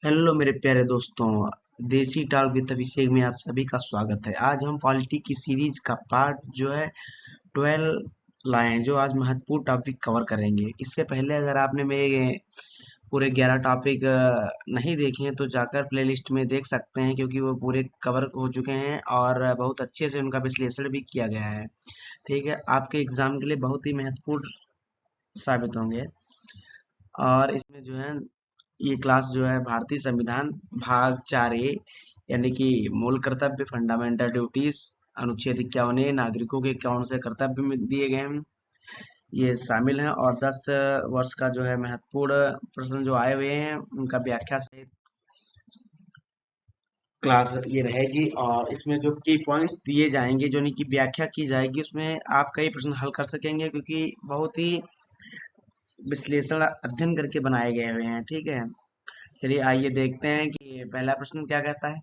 Hello मेरे प्यारे दोस्तों। देसी टॉक विद अभिषेक में आप सभी का स्वागत है। आज हम पॉलिटी की सीरीज का पार्ट जो है 12 लाए हैं, जो आज महत्वपूर्ण टॉपिक कवर करेंगे। इससे पहले अगर आपने मेरे पूरे 11 टॉपिक नहीं देखे हैं तो जाकर प्लेलिस्ट में देख सकते हैं, क्योंकि वो पूरे कवर हो चुके हैं और बहुत अच्छे से उनका विश्लेषण भी किया गया है। ठीक है, आपके एग्जाम के लिए बहुत ही महत्वपूर्ण साबित होंगे। और इसमें जो है ये क्लास जो है भारतीय संविधान भाग 4A यानी कि मूल कर्तव्य फंडामेंटल ड्यूटीज अनुच्छेद 51 नागरिकों के कौन से कर्तव्य में दिए गए हैं ये शामिल है। और 10 वर्ष का जो है महत्वपूर्ण प्रश्न जो आए हुए हैं उनका व्याख्या सहित क्लास ये रहेगी। और इसमें जो की पॉइंट्स दिए जाएंगे जो नहीं की व्याख्या की जाएगी, उसमें आप कई प्रश्न हल कर सकेंगे, क्योंकि बहुत ही विश्लेषण अध्ययन करके बनाए गए हुए हैं। ठीक है, चलिए आइए देखते हैं कि पहला प्रश्न क्या कहता है।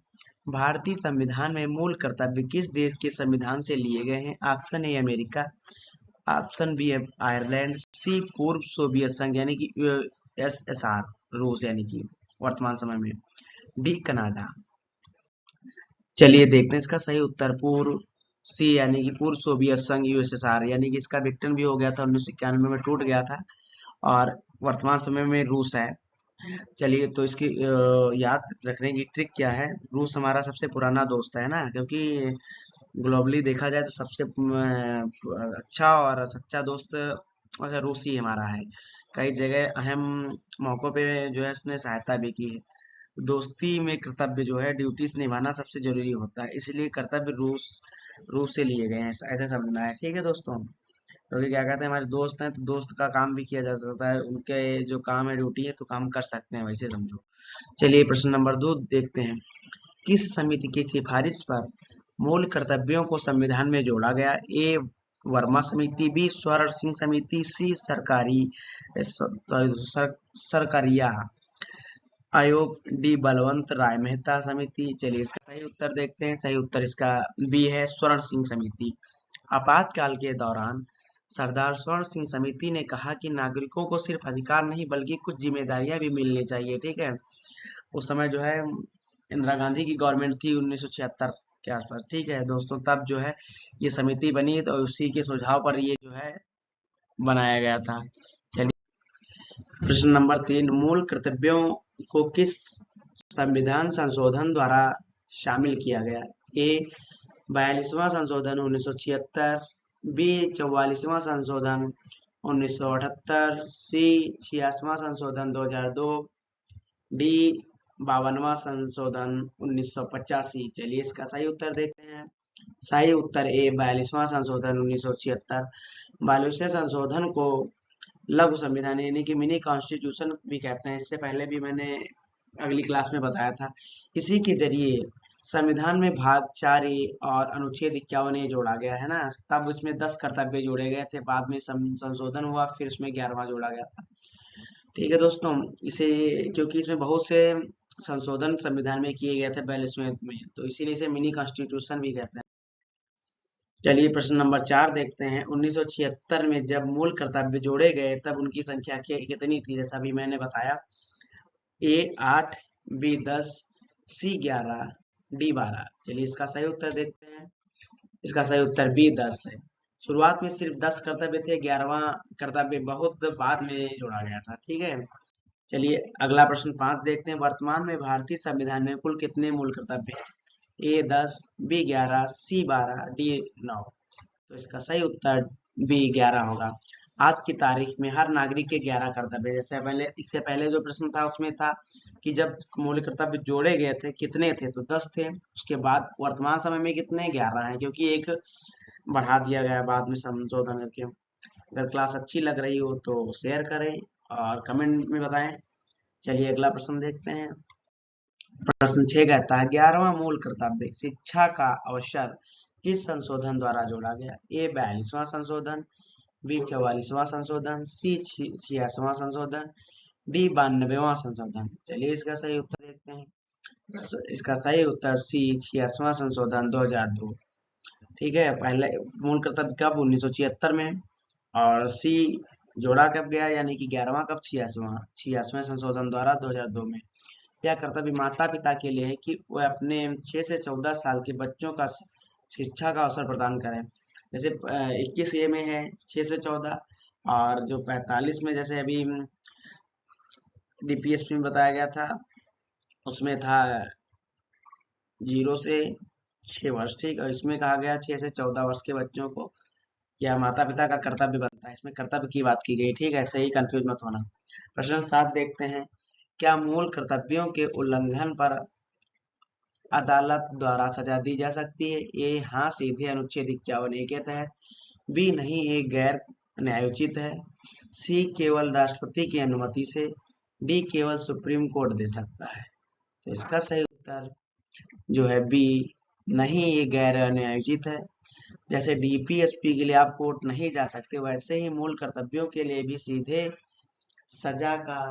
भारतीय संविधान में मूल कर्तव्य किस देश के संविधान से लिए गए हैं? Option A America, option B Ireland, C पूर्व सोवियत संघ यानी कि यूएसएसआर रूस यानी कि वर्तमान समय में, डी कनाडा। चलिए देखते हैं इसका सही उत्तर। पूर्व सी यानी कि पूर्व सोवियत संघ यूएसएसआर यानी कि इसका विघटन भी हो गया था, 1991 में टूट गया था। और वर्तमान समय में रूस है। चलिए तो इसकी याद रखने की ट्रिक क्या है। रूस हमारा सबसे पुराना दोस्त है ना, क्योंकि ग्लोबली देखा जाए तो सबसे अच्छा और सच्चा दोस्त रूस ही हमारा है। कई जगह अहम मौकों पे जो है उसने सहायता भी की है। दोस्ती में कर्तव्य जो है ड्यूटीज निभाना सबसे जरूरी होता है, इसलिए कर्तव्य रूस रूस से लिए गए हैं, ऐसे समझना है। ठीक है दोस्तों, क्योंकि क्या कहते हैं हमारे दोस्त हैं तो दोस्त का काम भी किया जा सकता है, उनके जो काम है ड्यूटी है तो काम कर सकते हैं, वैसे समझो। चलिए प्रश्न नंबर 2 देखते हैं। किस समिति की सिफारिश पर मूल कर्तव्यों को संविधान में जोड़ा गया? ए वर्मा समिति, बी स्वर्ण सिंह समिति, सी सरकारिया आयोग, डी बलवंत राय मेहता समिति। चलिए इसका सही उत्तर देखते हैं। सही उत्तर इसका बी है, स्वर्ण सिंह समिति। आपातकाल के दौरान सरदार स्वर्ण सिंह समिति ने कहा कि नागरिकों को सिर्फ अधिकार नहीं बल्कि कुछ जिम्मेदारियां भी मिलनी चाहिए। ठीक है, उस समय जो है इंदिरा गांधी की गवर्नमेंट थी 1976 के आसपास। ठीक है दोस्तों, तब जो है ये समिति बनी तो उसी के सुझाव पर ये जो है बनाया गया था। चलिए प्रश्न नंबर 3, मूल कर्तव्यों को किस संविधान संशोधन द्वारा शामिल किया गया? ए 42वां संशोधन 1976, बी 44वां संशोधन 1978, सी 86वां संशोधन 2002, डी 52वां संशोधन 1985। चलिए इसका सही उत्तर देखते हैं। सही उत्तर ए 42वां संशोधन 1976। 42वें संशोधन को लघु संविधान यानी कि मिनी कॉन्स्टिट्यूशन भी कहते हैं। इससे पहले भी मैंने अगली क्लास में बताया था। इसी के जरिए संविधान में भाग 4A और अनुच्छेद 51A जोड़ा गया है ना। तब उसमें 10 कर्तव्य जोड़े गए थे, बाद में संशोधन हुआ, फिर उसमें 11वां जोड़ा गया था। ठीक है दोस्तों, इसे क्योंकि इसमें बहुत से संशोधन संविधान में किए गए थे 42वें में, तो इसीलिए इसे मिनी कॉन्स्टिट्यूशन भी कहते हैं। चलिए प्रश्न नंबर 4 देखते हैं। 1976 में जब मूल कर्तव्य जोड़े गए तब उनकी संख्या कितनी थी? जैसा अभी मैंने बताया, ए 8, बी 10, सी 11, डी 12। चलिए इसका सही उत्तर देखते हैं। इसका सही उत्तर बी 10 है। शुरुआत में सिर्फ 10 कर्तव्य थे, 11वां कर्तव्य बहुत बाद में जोड़ा गया था। ठीक है, चलिए अगला प्रश्न 5 देखते हैं। वर्तमान में भारतीय संविधान में कुल कितने मूल कर्तव्य हैं? ए 10, बी 11, सी 12, डी 9। तो इसका सही उत्तर बी 11 होगा। आज की तारीख में हर नागरिक के 11 कर्तव्य, जैसे पहले इससे पहले जो प्रश्न था उसमें था कि जब मौलिक कर्तव्य जोड़े गए थे कितने थे, तो 10 थे। उसके बाद वर्तमान समय में कितने? 11 हैं, क्योंकि एक बढ़ा दिया गया बाद में संशोधन करके। अगर क्लास अच्छी लग रही हो तो शेयर करें और कमेंट में बताएं। चलिए अगला प्रश्न देखते हैं। प्रश्न 6 कहता है 11वां मूल कर्तव्य शिक्षा का अवसर किस संशोधन द्वारा जोड़ा गया? ए 42वां संशोधन, बी 44वां संशोधन, सी 86वां संशोधन, डी 92वां संशोधन। चलिए इसका सही उत्तर देखते हैं। इसका सही उत्तर सी 86वां संशोधन 2002। ठीक है, पहले मूल कर्तव्य कब? 1976 में। और सी जोड़ा कब गया यानी कि 11वां कब? 86वां संशोधन द्वारा 2002 में। यह कर्तव्य माता पिता के लिए है कि वह अपने 6 से 14 साल के बच्चों का शिक्षा का अवसर प्रदान करें। जैसे 21 ए में है 6 से 14, और जो 45 में जैसे अभी डीपीएसपी में बताया गया था उसमें था 0 से 6 वर्ष, ठीक। और इसमें कहा गया 6 से 14 वर्ष के बच्चों को यह माता पिता का कर्तव्य बनता है। इसमें कर्तव्य की बात की गई, ठीक है, ऐसे ही कंफ्यूज मत होना। प्रश्न 7 देखते हैं, क्या मूल कर्तव्यों के उल्लंघन पर अदालत द्वारा सजा दी जा सकती है? ए हाँ, सीधे अनुच्छेद 51A के तहत। बी नहीं, ये गैर न्यायोचित है। सी केवल राष्ट्रपति की अनुमति से। डी केवल सुप्रीम कोर्ट दे सकता है। तो इसका सही उत्तर जो है बी, नहीं, ये गैर न्यायोचित है। जैसे डीपीएसपी के लिए आप कोर्ट नहीं जा सकते, वैसे ही मूल कर्तव्यों के लिए भी सीधे सजा का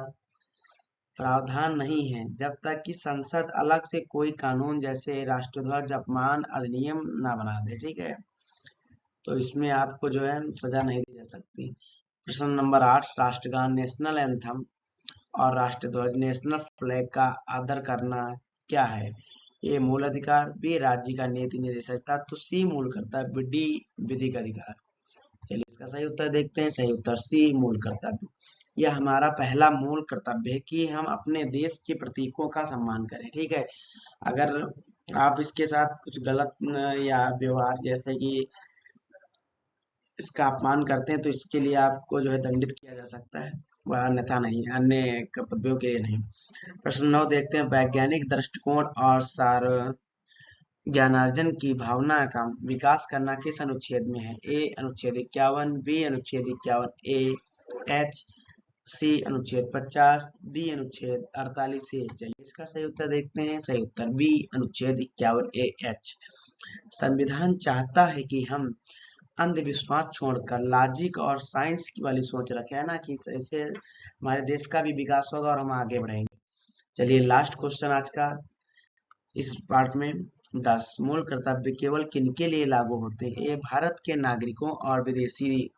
प्रावधान नहीं है, जब तक कि संसद अलग से कोई कानून जैसे राष्ट्रध्वज अपमान अधिनियम ना बना दे, ठीक है। तो इसमें आपको जो है सजा नहीं दी जा सकती। प्रश्न नंबर 8, राष्ट्रगान नेशनल एंथम और राष्ट्रध्वज नेशनल फ्लैग का आदर करना क्या है? ए मूल अधिकार, बी राज्य का नीति निर्देशकता, तो सी मूल कर्तव्य, डी विधिक अधिकार। चलिए इसका सही उत्तर देखते हैं। सही उत्तर सी मूल कर्तव्य। यह हमारा पहला मूल कर्तव्य है कि हम अपने देश के प्रतीकों का सम्मान करें, ठीक है। अगर आप इसके साथ कुछ गलत या व्यवहार जैसे कि इसका अपमान करते हैं तो इसके लिए आपको जो है दंडित किया जा सकता है, वह अन्यथा नहीं, अन्य कर्तव्यों के लिए नहीं। प्रश्न 9 देखते हैं, वैज्ञानिक दृष्टिकोण और सार ज्ञानार्जन की भावना का विकास करना किस अनुच्छेद में है? ए अनुच्छेद 51, बी अनुच्छेद 51A एच, सी अनुच्छेद 50, डी अनुच्छेद 48A। चलिए इसका सही उत्तर देखते हैं। सही उत्तर बी अनुच्छेद 51A एच। संविधान चाहता है कि हम अंधविश्वास छोड़कर लॉजिक और साइंस की वाली सोच रखें, है ना, कि इससे हमारे देश का भी विकास होगा और हम आगे बढ़ेंगे। चलिए लास्ट क्वेश्चन आज का इस पार्ट में, 10 मूल कर्तव्य केवल किनके लिए लागू होते हैं? ये भारत के नागरिकों और विदेशी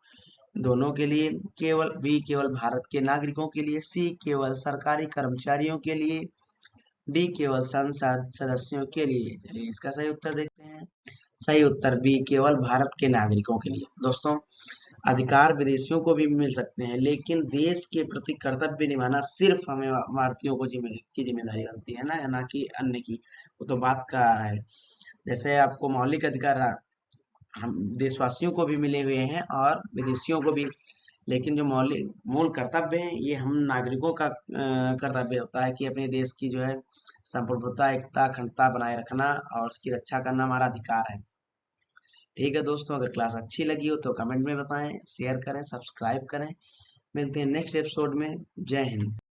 दोनों के लिए। बी केवल भारत के नागरिकों के लिए। सी केवल सरकारी कर्मचारियों के लिए। डी केवल संसद सदस्यों के लिए। चलिए इसका सही उत्तर देखते हैं। सही उत्तर बी केवल भारत के नागरिकों के लिए। दोस्तों, अधिकार विदेशियों को भी मिल सकते हैं, लेकिन देश के प्रति कर्तव्य निभाना सिर्फ हमें भारतीयों को की जिम्मेदारी बनती है ना कि अन्य की। वो तो बात का है। जैसे आपको मौलिक अधिकार हम देशवासियों को भी मिले हुए हैं और विदेशियों को भी, लेकिन जो मौलिक मूल कर्तव्य है ये हम नागरिकों का कर्तव्य होता है कि अपने देश की जो है संप्रभुता, एकता, अखंडता बनाए रखना और उसकी रक्षा करना हमारा अधिकार है। ठीक है दोस्तों, अगर क्लास अच्छी लगी हो तो कमेंट में बताएं, शेयर करें, सब्सक्राइब करें। मिलते हैं नेक्स्ट एपिसोड में। जय हिंद।